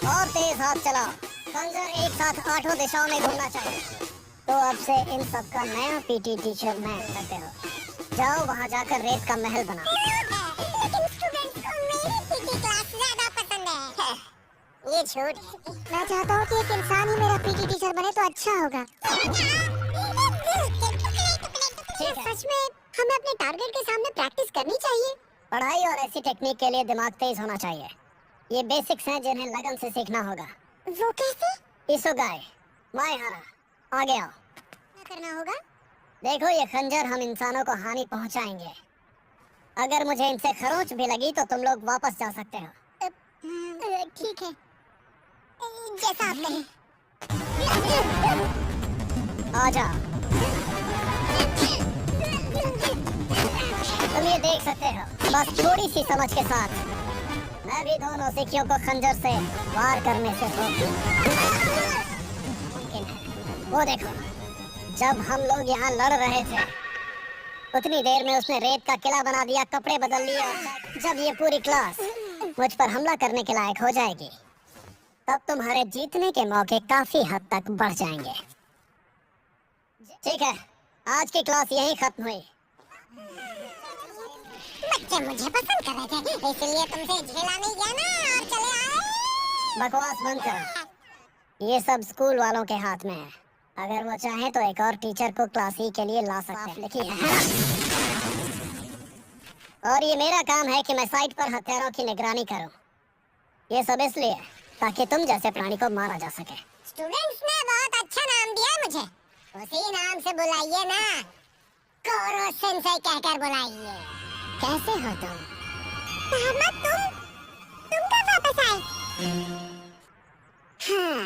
और तेज हाथ चलाओ। खंजर एक साथ 8 दिशाओं में घूमना चाहिए। तो अब से इन सब का नया पीटी टीचर मैं कहते हो। जाओ वहाँ जाकर रेत का महल बनाओ। लेकिन स्टूडेंट्स को मेरी पीटी क्लास ज्यादा पसंद है। ये छोड़, मैं चाहता हूँ कि एक इंसान ही मेरा पीटी टीचर बने तो अच्छा होगा। सच में हमें अपने टारगेट के सामने प्रैक्टिस करनी चाहिए। पढ़ाई और ऐसी टेक्निक के लिए दिमाग तेज होना चाहिए। ये बेसिक्स हैं जिन्हें लगन से सीखना होगा। वो कैसे? इसोगाई, मायहारा, आगे आओ। क्या करना होगा? देखो ये खंजर हम इंसानों को हानि पहुंचाएंगे। अगर मुझे इनसे खरोंच भी लगी तो तुम लोग वापस जा सकते हो। ठीक है, जैसा आप कहें। आ जाओ। तुम ये देख सकते हो, बस थोड़ी सी समझ के साथ मैं भी दोनों सिखियों को खंजर से वार करने से मुमकिन है। वो देखो, जब हम लोग यहाँ लड़ रहे थे उतनी देर में उसने रेत का किला बना दिया, कपड़े बदल लिए। जब ये पूरी क्लास मुझ पर हमला करने के लायक हो जाएगी तब तुम्हारे जीतने के मौके काफी हद तक बढ़ जाएंगे। ठीक है, आज की क्लास यहीं खत्म हुई। बच्चे मुझे पसंद कर रहे थे, इसलिए तुमसे झेला नहीं गया ना और चले आए। बकवास बंद करो। ये सब स्कूल वालों के हाथ में है। अगर वो चाहें तो एक और टीचर को क्लास ही के लिए ला सकते हैं, लिखी है। और ये मेरा काम है कि मैं साइट पर हथियारों की निगरानी करूं। ये सब इसलिए ताकि तुम जैसे प्राणी को मारा जा सके। स्टूडेंट्स ने बहुत अच्छा नाम दिया है मुझे। उसी नाम से बुलाइए ना, कोरो सेंसेई कहकर बुलाइए। कैसे हो तुम? मोहम्मद, तुम कब वापस आए? हाँ।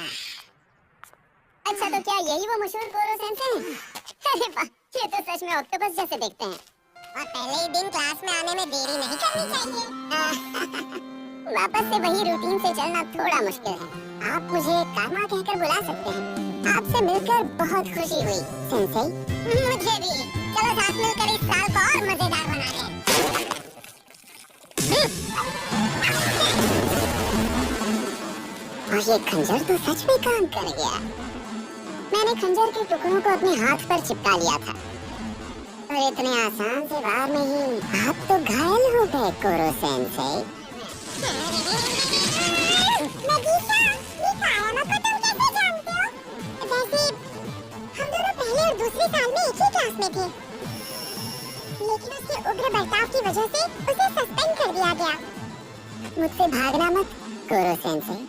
अच्छा, तो क्या यही वो मशहूर कोरो सेंसेई हैं? अरे वाह, ये तो सच में ऑक्टोपस जैसे दिखते हैं। और पहले ही दिन क्लास में आने में देरी नहीं करनी चाहिए। वापस से वही रूटीन से चलना थोड़ा मुश्किल है। आप मुझे कामा कहकर बुला सकते हैं। आपसे मिलकर बहुत खुशी हुई सेंसेई। मुझे भी। चलो साथ मिलकर इस साल को और मजेदार बना लें। और ये खंजर तो सच में काम कर गया। मैंने खंजर के टुकड़ों को अपने हाथ पर चिपका लिया था और इतने आसान से वार में ही आप तो घायल हो गए कोरो सेंसेई। नगीसा, ये कायामा को तुम कैसे जानते हो? वैसे हम दोनों पहले और दूसरे साल में एक ही क्लास में थे, लेकिन उसके उग्र बर्ताव की वजह से उसे सस्पेंड कर दिया गया। मुझसे भागना मत कोरो सेंसेई।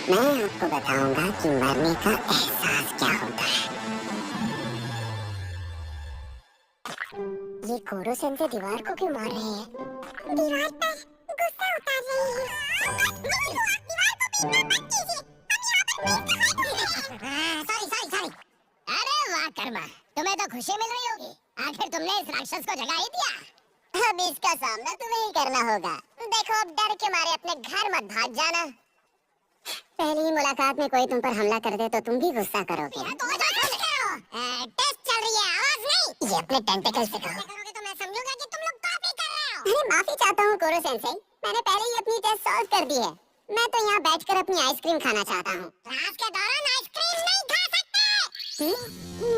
मैं आपको बताऊंगा कि मरने का एहसास क्या होता है। ये कोरो सेंसेई दीवार को क्यों मार रहे हैं? दीवार पर गुस्सा उतार रहे हैं। दीवार को पीटना बंद कीजिए। सॉरी। अरे वाह कर्मा, तुम्हें तो खुशी मिल रही होगी। आखिर तुमने इस राक्षस को जगा ही दिया। अब इसका सामना तुम्हें ही करना होगा। देखो, अब डर के मारे अपने घर मत भाग जाना। पहली ही मुलाकात में कोई तुम पर हमला कर दे तो तुम भी गुस्सा करोगे। टेस्ट चल रही है, आवाज नहीं। ये अपने टेंटिकल से करो। तो मैं समझूंगा कि तुम लोग कॉपी कर रहे हो। अरे माफी चाहता हूँ कोरो सेंसेई, मैंने पहले ही अपनी टेस्ट सॉल्व कर दी है। मैं तो यहाँ बैठकर अपनी आइसक्रीम खाना चाहता हूँ। क्लास के दौरान आइसक्रीम नहीं खा सकते।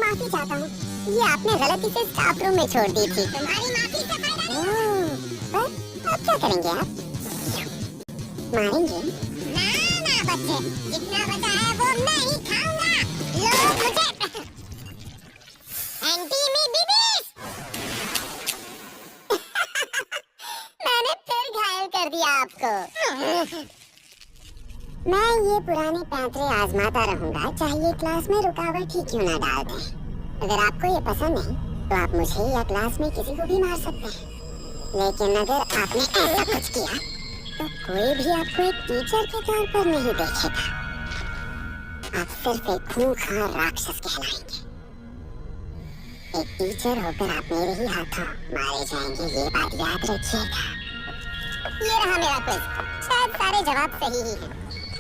माफी चाहता हूँ, ये आपने गलती से स्टाफ रूम में छोड़ दी थी। तुम्हारी माफी से फायदा नहीं। अब क्या करेंगे आप? मारेंगे? ना बच्चे, जितना बचा है वो मैं ही खाऊंगा। लो मुझे एंटी मी बीबीस। मैंने फिर घायल कर दिया आपको। मैं ये पुराने पैंतरे आजमाता रहूंगा, चाहे ये क्लास में रुकावट ही क्यों ना डाल दें। अगर आपको ये पसंद है तो आप मुझे या क्लास में किसी को भी मार सकते हैं, लेकिन अगर आपने ऐसा कुछ किया तो कोई भी आपको एक टीचर के तौर पर नहीं देखेगा। आप सिर्फ एक खूंखार राक्षस कहलाएंगे। एक टीचर होकर आप मेरे ही हाथों मारे जाएंगे, ये बात याद रखिएगा। ये रहा मेरा क्विज। शायद सारे जवाब सही ही हैं।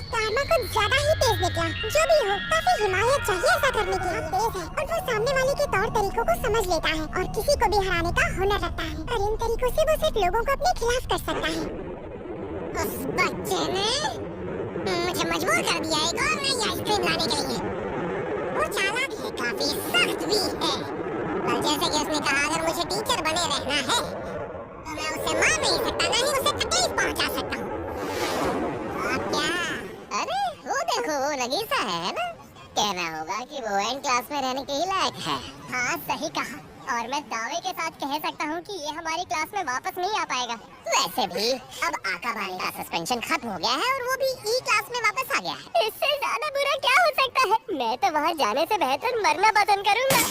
कारमा कुछ ज्यादा ही तेज निकला। जो भी हो, काफी हिमायत चाहिए ऐसा करने की। तेज है और वो सामने वाले के तौर तरीकों को समझ लेता है और किसी को भी हराने का हुनर रखता है। और इन तरीकों से वो सिर्फ लोगों को अपने खिलाफ कर सकता है। उस बच्चे ने मुझे मजबूर कर दिया एक और नई आइसक्रीम लाने के लिए। वो चालाक है, काफी सख्त भी है, पर जैसे कि उसने कहा अगर मुझे टीचर बने रहना है तो मैं उसे मार नहीं सकता, ना ही उसे तकलीफ पहुंचा सकता हूँ। अब क्या? अरे वो देखो, वो नगीसा है ना? कहना होगा कि वो एंड क्लास में रहने के ही लायक है। हाँ सही कहा, और मैं दावे के साथ कह सकता हूँ कि ये हमारी क्लास में वापस नहीं आ पाएगा। वैसे भी अब आकाबानी का सस्पेंशन खत्म हो गया है और वो भी ई क्लास में वापस आ गया है। इससे ज्यादा बुरा क्या हो सकता है? मैं तो वहाँ जाने से बेहतर मरना पसंद करूँगा।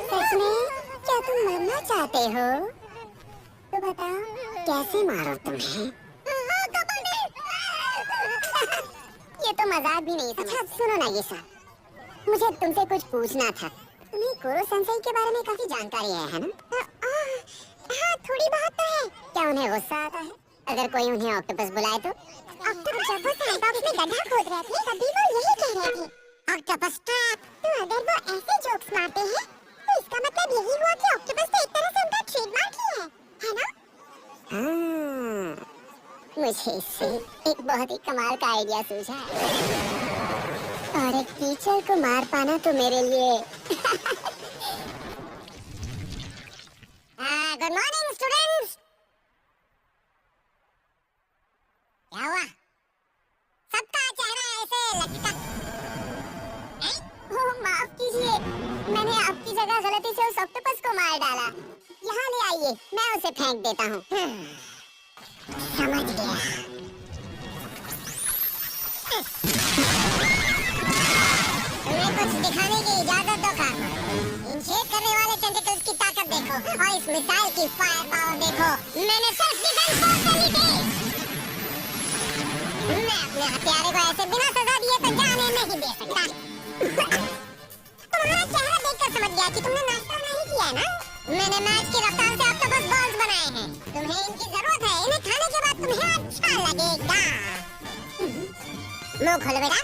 सच में? क्या तुम मरना चाहते हो? तो बताओ कैसे मारो तुम्हें? ये तो मजाक भी नहीं था। अच्छा सुनो नागिसा, मुझे तुमसे कुछ पूछना था। तुम्हें कुरो सेंसेई के बारे में काफी जानकारी है ना? हाँ थोड़ी बहुत तो है। क्या उन्हें गुस्सा आता है अगर कोई उन्हें ऑक्टोपस बुलाए तो? ऑक्टोपस जब वो सैंडबॉक्स में गड्ढा खोद रहे थे तभी वो यही कह रहे थे, ऑक्टोपस ट्रैप। तो अगर वो ऐसे जोक्स मारते हैं तो इसका मतलब यही हुआ कि ऑक्टोपस तो एक तरह से उनका ट्रेडमार्क ही है ना? हाँ, मुझे इससे एक बहुत ही कमाल का आइडिया सूझा है। और एक टीचर को मार पाना तो मेरे लिए गुड मॉर्निंग स्टूडेंट्स। क्या हुआ? सबका चेहरा ऐसे लटका। ओह माफ कीजिए, मैंने आपकी जगह गलती से उस ऑक्टोपस को मार डाला। यहाँ ले आइए, मैं उसे फेंक देता हूँ। समझ गया। तुम्हें कुछ दिखाने की इजाजत दो कार्मा। इन छेद करने वाले टेंटिकल्स की ताकत देखो और इस मिसाइल की फायर पावर देखो। मैंने सिर्फ डिफेंस फोर्स से ली थी। मैं अपने हथियारे को ऐसे बिना सजा दिए तो जाने नहीं दे सकता। तुम्हारा चेहरा देखकर समझ गया कि तुमने नाश्ता नहीं किया है ना? मैंने मैच की रफ्तार से ऑक्टोपस बॉल्स बनाए हैं। तुम्हें इनकी जरूरत है, इन्हें खाने के बाद तुम्हें अच्छा लगेगा। मुंह खोलो बेटा,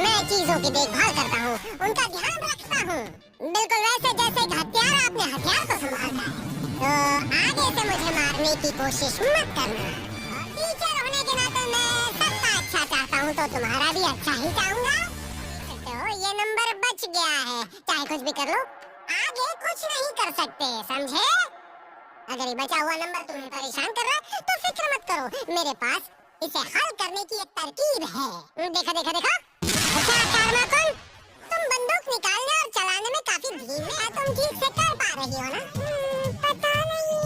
मैं चीजों की देखभाल करता हूँ, उनका ध्यान रखता हूँ, बिल्कुल वैसे जैसे एक हत्यारा अपने हथियार को संभालता है। तो आगे से मुझे मारने की कोशिश मत करना। टीचर होने के नाते मैं सबका अच्छा चाहता हूँ, तो तुम्हारा भी अच्छा ही चाहूंगा। तो ये नंबर बच गया है, चाहे कुछ भी कर लो, आगे कुछ नहीं कर सकते, समझे? अगर ये बचा हुआ नंबर तुम्हें परेशान कर रहा है तो फिक्र मत करो, मेरे पास इसे हल करने की एक तरकीब है। देखा देखा देखा। अच्छा कार्मा-कुन, तुम बंदूक निकालने और चलाने में काफी धीमे हैं, तुम ठीक से कर पा रही हो ना? पता नहीं,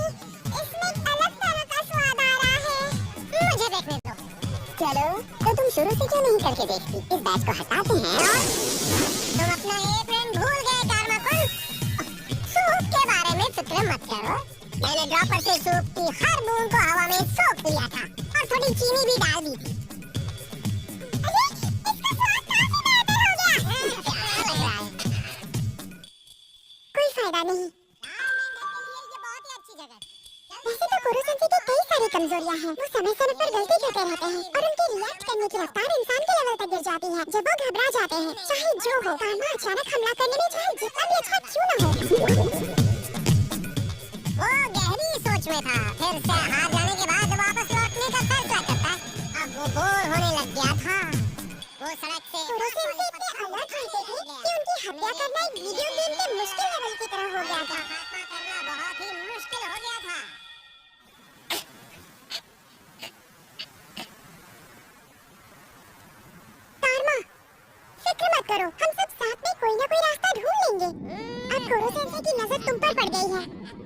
इसमें एक अलग तरह का स्वाद आ रहा है। मुझे देखने दो। चलो, तो तुम शुरू से क्यों नहीं करके देखती? इस बैच को हटाते हैं और तुम अपना एप्रन भूल गए कार्मा-कुन। सूप के बारे में फिक्र मत करो, मैंने ड्रॉपर से सूप की हर बूंद को हवा में सोख लिया था और थोड़ी चीनी भी डाल दी थी। अरे, इसका स्वाद काफी बेहतर हो गया। क्या लग रहा है? कोई फायदा नहीं। ये बहुत ही अच्छी जगह है। वैसे तो कुरो-सेंसेई की कई सारी कमजोरियां हैं। वो समय-समय पर गलती करते रहते हैं और उनकी रिएक्ट करने की रफ्तार इंसान के लेवल तक गिर जाती है। जब वो घबरा जाते हैं, चाहे जो हो, कार्मा अचानक हमला करने में चाहे जितना भी अच्छा क्यों न हो। वो गहरी सोच में था, फिर से हार जाने के बाद वापस लौटने का फैसला करता है। अब वो बोर होने लग गया था। वो सड़क से कुरो-सेंसेई इतने अलर्ट रहते थे कि उनकी हत्या करना एक वीडियो गेम के मुश्किल लेवल की तरह हो गया था। करना बहुत ही मुश्किल हो गया था। कार्मा, फिक्र मत करो, हम सब साथ में कोई ना कोई रास्ता ढूंढ लेंगे। अब कुरो-सेंसेई की नजर तुम पर पड़ गई है,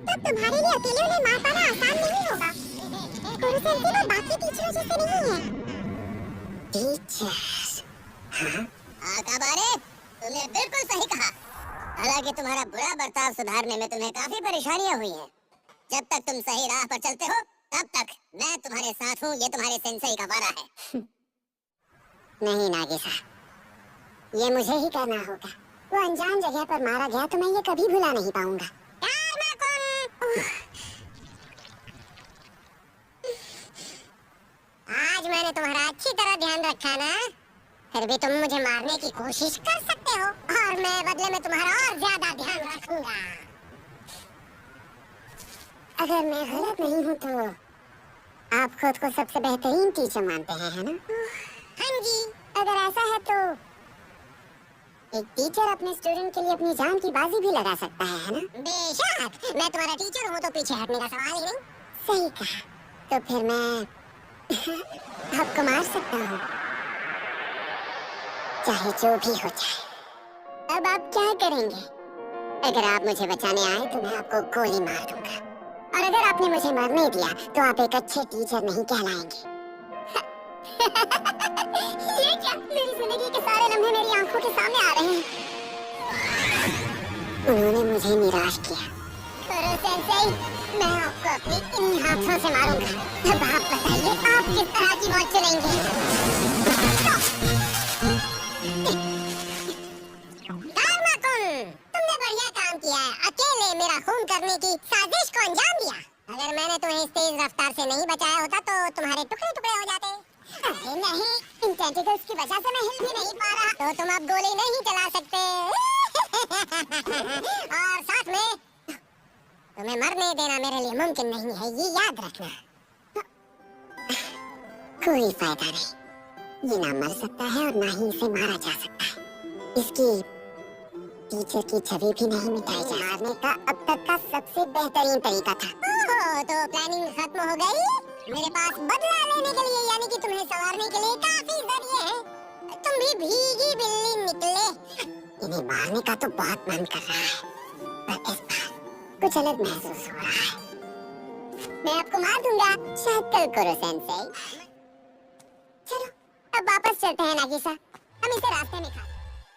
तब तुम्हारे लिए अकेले उन्हें मार पाना आसान नहीं होगा। कुरो-सेंसेई वो बाकी टीचरों जैसे नहीं है। टीचर्स? हाँ? आकाबारे, तुमने बिल्कुल सही कहा। हालांकि तुम्हारा बुरा बर्ताव सुधारने में तुम्हें काफी परेशानियां हुई हैं। जब तक तुम सही राह पर चलते हो, तब तक मैं तुम्हारे साथ हूँ, ये तुम्हारे सेंसेई का वादा है। नहीं नागिसा, ये मुझे ही करना होगा। वो अनजान जगह पर मारा गया तो मैं ये कभी भुला नहीं पाऊंगा। आज मैंने तुम्हारा अच्छी तरह ध्यान रखा ना? फिर भी तुम मुझे मारने की कोशिश कर सकते हो और मैं बदले में तुम्हारा और ज्यादा ध्यान रखूंगा। अगर मैं गलत नहीं हूँ तो आप खुद को सबसे बेहतरीन टीचर मानते हैं, है ना? हाँ जी, अगर ऐसा है तो एक टीचर अपने स्टूडेंट के लिए अपनी जान की बाजी भी लगा सकता है ना? बेशक, मैं तुम्हारा टीचर हूँ तो पीछे हटने का सवाल ही नहीं। सही कहा। तो फिर मैं आपको मार सकता हूँ, चाहे जो भी हो जाए। अब आप क्या करेंगे? अगर आप मुझे बचाने आए तो मैं आपको गोली मार दूंगा, और अगर आपने मुझे मरने दिया तो आप एक अच्छे टीचर नहीं कहलाएंगे। ये क्या? मेरी जिंदगी के सारे लम्हे मेरी आंखों के सामने आ रहे हैं। उन्होंने मुझे निराश किया। करो सेंसेई, मैं आपको अपने इन हाथों से मारूंगा। अब आप बताइए, आप किस तरह की मौत चुनेंगे? कार्मा-कुन, तुमने बढ़िया काम किया है। अकेले मेरा खून करने की साजिश को अंजाम दिया। अगर मैंने तुम्हें इस तेज रफ्तार से नहीं बचाया होता तो तुम्हारे टुकड़े टुकड़े हो जाते। अरे नहीं, इन टेंटिकल्स की वजह से मैं हिल भी नहीं पा रहा। तो तुम अब गोली नहीं चला सकते। और साथ में तुम्हें मरने देना मेरे लिए मुमकिन नहीं है, ये याद रखना। कोई फायदा नहीं, ये ना मर सकता है और ना ही इसे मारा जा सकता है। इसकी टीचर की छवि भी नहीं मिटाई जा मारने का अब तक का सबसे बेहतरीन तरीका था। ओह, तो प्लानिंग खत्म हो गई। मेरे पास बदला लेने के लिए, यानी कि तुम्हें संवारने के लिए काफी जरिए हैं। तुम भी भीगी बिल्ली निकले। इन्हें मारने का तो बहुत मन कर रहा है, पर इस बार कुछ अलग महसूस हो रहा है। मैं आपको मार दूंगा। शायद कल करो सेंसेई। चलो अब वापस चलते हैं नागिसा, हम इसे रास्ते में खा